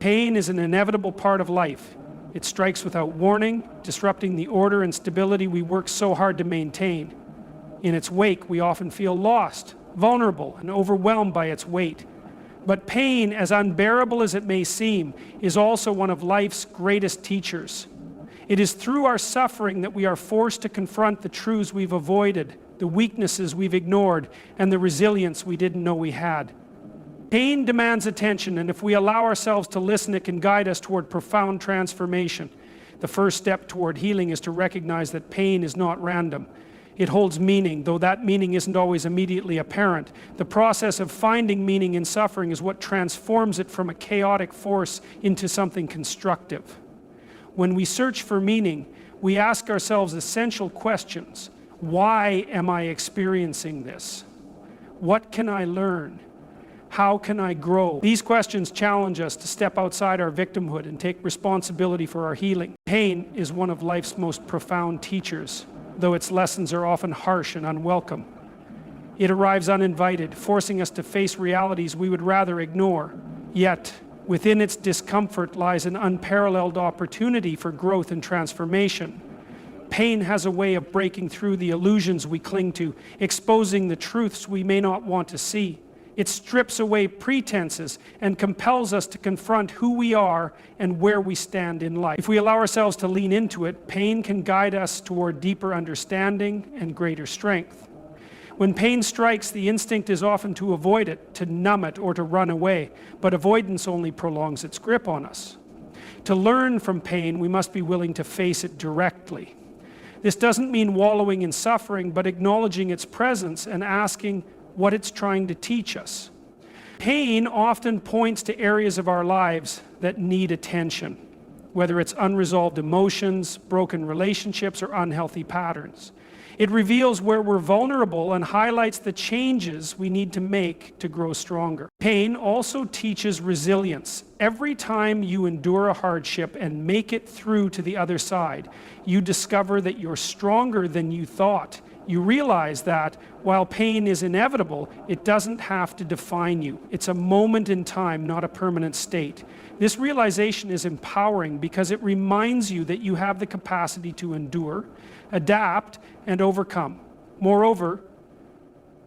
Pain is an inevitable part of life. It strikes without warning, disrupting the order and stability we work so hard to maintain. In its wake, we often feel lost, vulnerable, and overwhelmed by its weight. But pain, as unbearable as it may seem, is also one of life's greatest teachers. It is through our suffering that we are forced to confront the truths we've avoided, the weaknesses we've ignored, and the resilience we didn't know we had. Pain demands attention, and if we allow ourselves to listen, it can guide us toward profound transformation. The first step toward healing is to recognize that pain is not random. It holds meaning, though that meaning isn't always immediately apparent. The process of finding meaning in suffering is what transforms it from a chaotic force into something constructive. When we search for meaning, we ask ourselves essential questions. Why am I experiencing this? What can I learn? How can I grow? These questions challenge us to step outside our victimhood and take responsibility for our healing. Pain is one of life's most profound teachers, though its lessons are often harsh and unwelcome. It arrives uninvited, forcing us to face realities we would rather ignore. Yet, within its discomfort lies an unparalleled opportunity for growth and transformation. Pain has a way of breaking through the illusions we cling to, exposing the truths we may not want to see. It strips away pretenses and compels us to confront who we are and where we stand in life. If we allow ourselves to lean into it, pain can guide us toward deeper understanding and greater strength. When pain strikes, the instinct is often to avoid it, to numb it, or to run away, but avoidance only prolongs its grip on us. To learn from pain, we must be willing to face it directly. This doesn't mean wallowing in suffering, but acknowledging its presence and asking what it's trying to teach us. Pain often points to areas of our lives that need attention, whether it's unresolved emotions, broken relationships, or unhealthy patterns. It reveals where we're vulnerable and highlights the changes we need to make to grow stronger. Pain also teaches resilience. Every time you endure a hardship and make it through to the other side, you discover that you're stronger than you thought. You realize that while pain is inevitable, it doesn't have to define you. It's a moment in time, not a permanent state. This realization is empowering because it reminds you that you have the capacity to endure, adapt, and overcome. Moreover,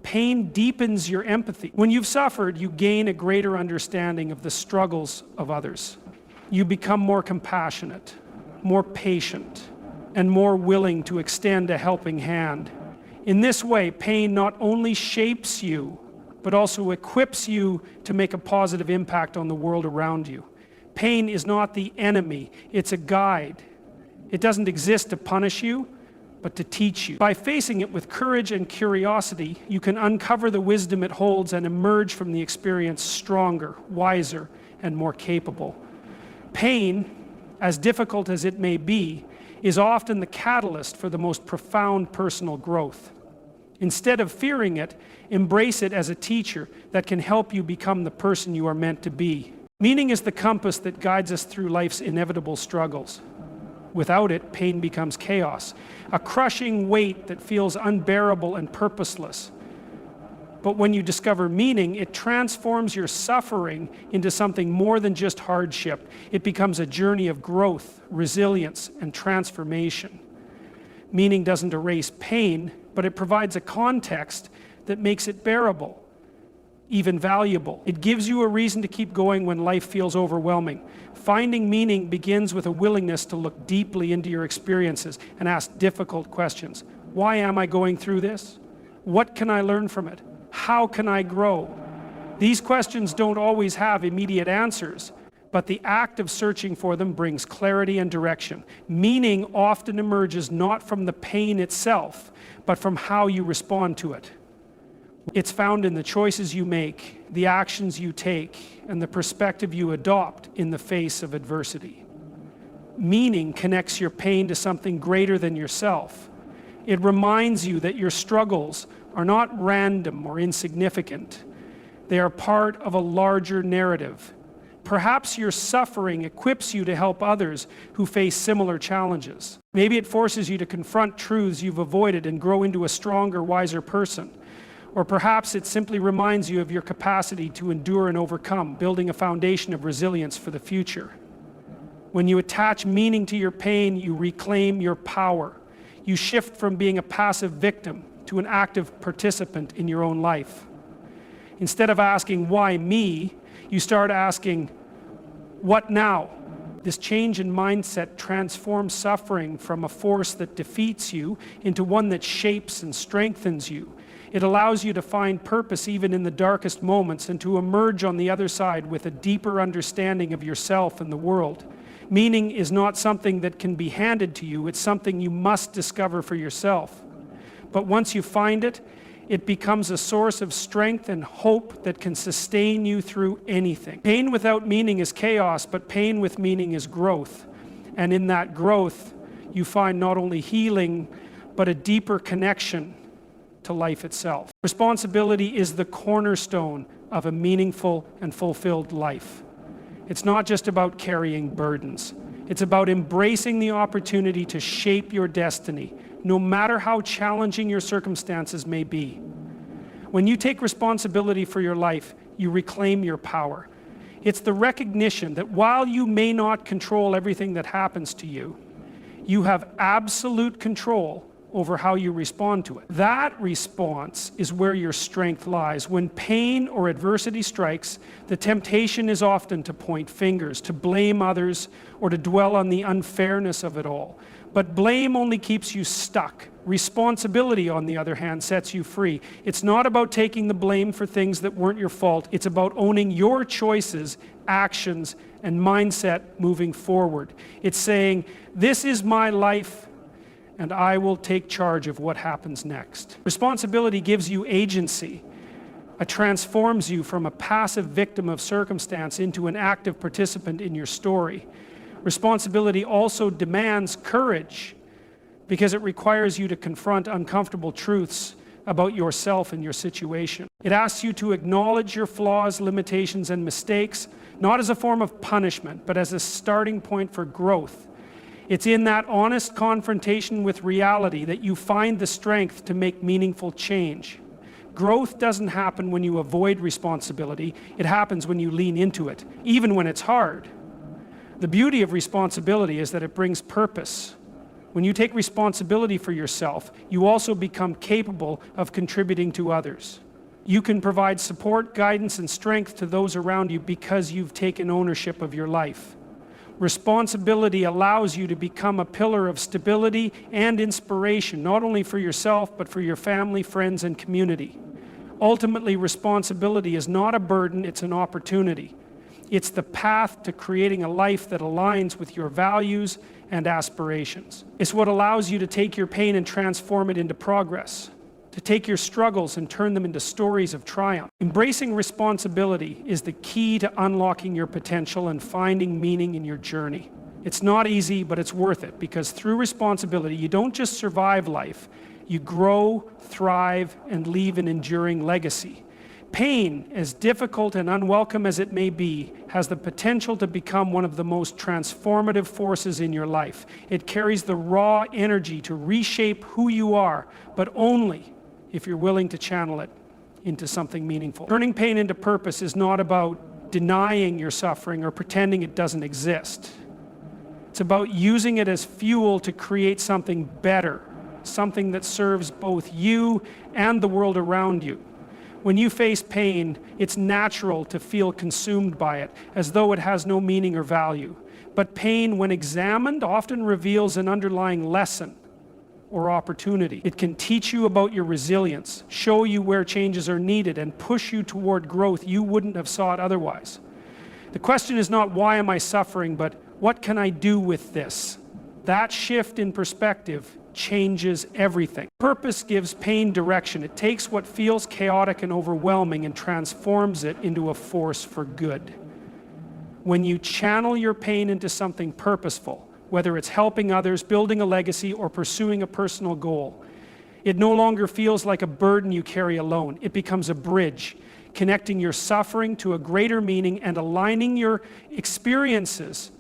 pain deepens your empathy. When you've suffered, you gain a greater understanding of the struggles of others. You become more compassionate, more patient, and more willing to extend a helping hand. In this way, pain not only shapes you, but also equips you to make a positive impact on the world around you. Pain is not the enemy, it's a guide. It doesn't exist to punish you, but to teach you. By facing it with courage and curiosity, you can uncover the wisdom it holds and emerge from the experience stronger, wiser, and more capable. Pain, as difficult as it may be, is often the catalyst for the most profound personal growth. Instead of fearing it, embrace it as a teacher that can help you become the person you are meant to be. Meaning is the compass that guides us through life's inevitable struggles. Without it, pain becomes chaos, a crushing weight that feels unbearable and purposeless. But when you discover meaning, it transforms your suffering into something more than just hardship. It becomes a journey of growth, resilience, and transformation. Meaning doesn't erase pain, but it provides a context that makes it bearable, even valuable. It gives you a reason to keep going when life feels overwhelming. Finding meaning begins with a willingness to look deeply into your experiences and ask difficult questions. Why am I going through this? What can I learn from it? How can I grow? These questions don't always have immediate answers, but the act of searching for them brings clarity and direction. Meaning often emerges not from the pain itself, but from how you respond to it. It's found in the choices you make, the actions you take, and the perspective you adopt in the face of adversity. Meaning connects your pain to something greater than yourself. It reminds you that your struggles are not random or insignificant. They are part of a larger narrative. Perhaps your suffering equips you to help others who face similar challenges. Maybe it forces you to confront truths you've avoided and grow into a stronger, wiser person. Or perhaps it simply reminds you of your capacity to endure and overcome, building a foundation of resilience for the future. When you attach meaning to your pain, you reclaim your power. You shift from being a passive victim to an active participant in your own life. Instead of asking, why me, you start asking, what now? This change in mindset transforms suffering from a force that defeats you into one that shapes and strengthens you. It allows you to find purpose even in the darkest moments and to emerge on the other side with a deeper understanding of yourself and the world. Meaning is not something that can be handed to you, it's something you must discover for yourself. But once you find it, it becomes a source of strength and hope that can sustain you through anything. Pain without meaning is chaos, but pain with meaning is growth. And in that growth, you find not only healing, but a deeper connection to life itself. Responsibility is the cornerstone of a meaningful and fulfilled life. It's not just about carrying burdens. It's about embracing the opportunity to shape your destiny, no matter how challenging your circumstances may be. When you take responsibility for your life, you reclaim your power. It's the recognition that while you may not control everything that happens to you, you have absolute control over how you respond to it. That response is where your strength lies. When pain or adversity strikes, the temptation is often to point fingers, to blame others, or to dwell on the unfairness of it all. But blame only keeps you stuck. Responsibility, on the other hand, sets you free. It's not about taking the blame for things that weren't your fault. It's about owning your choices, actions, and mindset moving forward. It's saying, this is my life, and I will take charge of what happens next. Responsibility gives you agency. It transforms you from a passive victim of circumstance into an active participant in your story. Responsibility also demands courage because it requires you to confront uncomfortable truths about yourself and your situation. It asks you to acknowledge your flaws, limitations, and mistakes, not as a form of punishment, but as a starting point for growth. It's in that honest confrontation with reality that you find the strength to make meaningful change. Growth doesn't happen when you avoid responsibility. It happens when you lean into it, even when it's hard. The beauty of responsibility is that it brings purpose. When you take responsibility for yourself, you also become capable of contributing to others. You can provide support, guidance, and strength to those around you because you've taken ownership of your life. Responsibility allows you to become a pillar of stability and inspiration, not only for yourself, but for your family, friends, and community. Ultimately, responsibility is not a burden, it's an opportunity. It's the path to creating a life that aligns with your values and aspirations. It's what allows you to take your pain and transform it into progress, to take your struggles and turn them into stories of triumph. Embracing responsibility is the key to unlocking your potential and finding meaning in your journey. It's not easy, but it's worth it, because through responsibility, you don't just survive life, you grow, thrive, and leave an enduring legacy. Pain, as difficult and unwelcome as it may be, has the potential to become one of the most transformative forces in your life. It carries the raw energy to reshape who you are, but only if you're willing to channel it into something meaningful. Turning pain into purpose is not about denying your suffering or pretending it doesn't exist. It's about using it as fuel to create something better, something that serves both you and the world around you. When you face pain, it's natural to feel consumed by it, as though it has no meaning or value. But pain, when examined, often reveals an underlying lesson or opportunity. It can teach you about your resilience, show you where changes are needed, and push you toward growth you wouldn't have sought otherwise. The question is not, why am I suffering, but what can I do with this? That shift in perspective changes everything. Purpose gives pain direction. It takes what feels chaotic and overwhelming and transforms it into a force for good. When you channel your pain into something purposeful, whether it's helping others, building a legacy, or pursuing a personal goal, it no longer feels like a burden you carry alone. It becomes a bridge, connecting your suffering to a greater meaning and aligning your experiences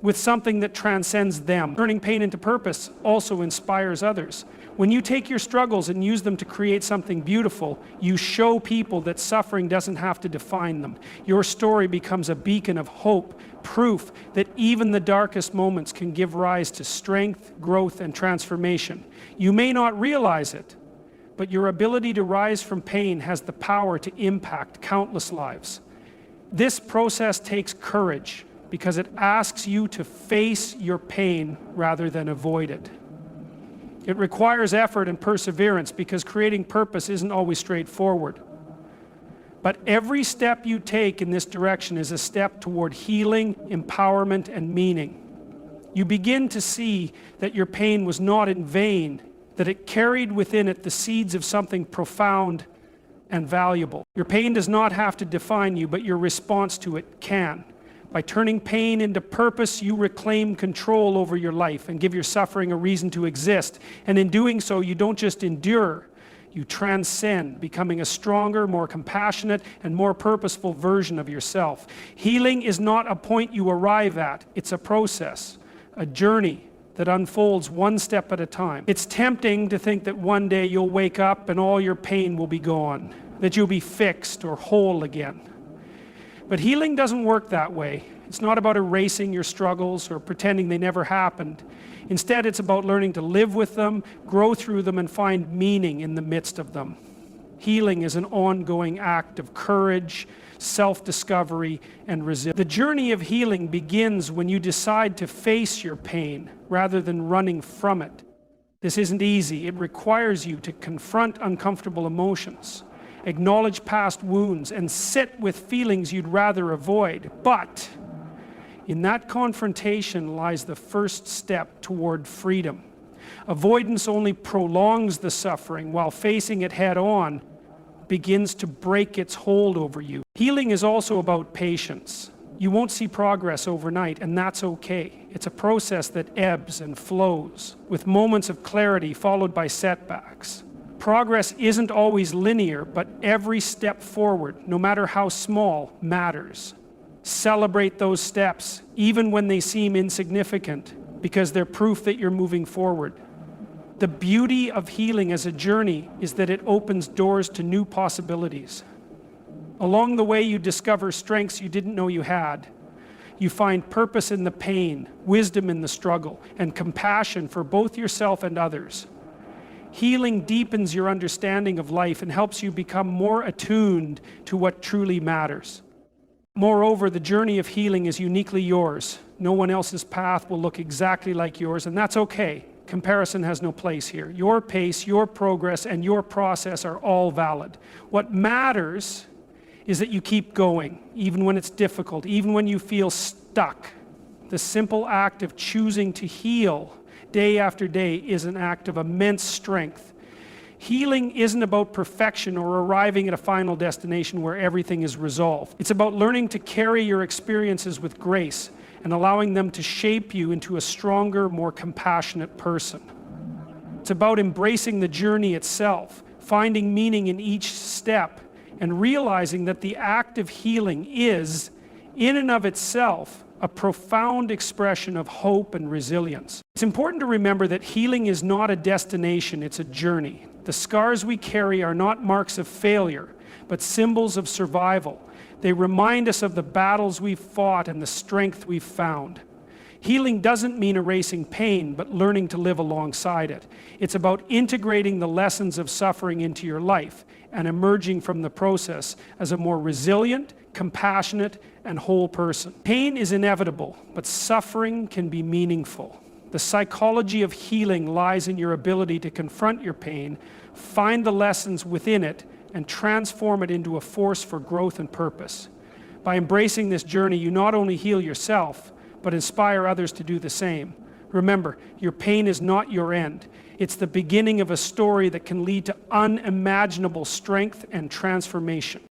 with something that transcends them. Turning pain into purpose also inspires others. When you take your struggles and use them to create something beautiful, you show people that suffering doesn't have to define them. Your story becomes a beacon of hope, proof that even the darkest moments can give rise to strength, growth, and transformation. You may not realize it, but your ability to rise from pain has the power to impact countless lives. This process takes courage because it asks you to face your pain rather than avoid it. It requires effort and perseverance because creating purpose isn't always straightforward. But every step you take in this direction is a step toward healing, empowerment, and meaning. You begin to see that your pain was not in vain, that it carried within it the seeds of something profound and valuable. Your pain does not have to define you, but your response to it can. By turning pain into purpose, you reclaim control over your life and give your suffering a reason to exist. And in doing so, you don't just endure, you transcend, becoming a stronger, more compassionate, and more purposeful version of yourself. Healing is not a point you arrive at, it's a process, a journey that unfolds one step at a time. It's tempting to think that one day you'll wake up and all your pain will be gone, that you'll be fixed or whole again. But healing doesn't work that way. It's not about erasing your struggles or pretending they never happened. Instead, it's about learning to live with them, grow through them, and find meaning in the midst of them. Healing is an ongoing act of courage, self-discovery, and resilience. The journey of healing begins when you decide to face your pain rather than running from it. This isn't easy. It requires you to confront uncomfortable emotions, acknowledge past wounds, and sit with feelings you'd rather avoid. But in that confrontation lies the first step toward freedom. Avoidance only prolongs the suffering, while facing it head-on begins to break its hold over you. Healing is also about patience. You won't see progress overnight, and that's okay. It's a process that ebbs and flows, with moments of clarity followed by setbacks. Progress isn't always linear, but every step forward, no matter how small, matters. Celebrate those steps, even when they seem insignificant, because they're proof that you're moving forward. The beauty of healing as a journey is that it opens doors to new possibilities. Along the way, you discover strengths you didn't know you had. You find purpose in the pain, wisdom in the struggle, and compassion for both yourself and others. Healing deepens your understanding of life and helps you become more attuned to what truly matters. Moreover, the journey of healing is uniquely yours. No one else's path will look exactly like yours, and that's okay. Comparison has no place here. Your pace, your progress, and your process are all valid. What matters is that you keep going, even when it's difficult, even when you feel stuck. The simple act of choosing to heal day after day is an act of immense strength. Healing isn't about perfection or arriving at a final destination where everything is resolved. It's about learning to carry your experiences with grace and allowing them to shape you into a stronger, more compassionate person. It's about embracing the journey itself, finding meaning in each step, and realizing that the act of healing is, in and of itself, a profound expression of hope and resilience. It's important to remember that healing is not a destination, it's a journey. The scars we carry are not marks of failure, but symbols of survival. They remind us of the battles we've fought and the strength we've found. Healing doesn't mean erasing pain, but learning to live alongside it. It's about integrating the lessons of suffering into your life and emerging from the process as a more resilient, compassionate, and whole person. Pain is inevitable, but suffering can be meaningful. The psychology of healing lies in your ability to confront your pain, find the lessons within it, and transform it into a force for growth and purpose. By embracing this journey, you not only heal yourself, but inspire others to do the same. Remember, your pain is not your end. It's the beginning of a story that can lead to unimaginable strength and transformation.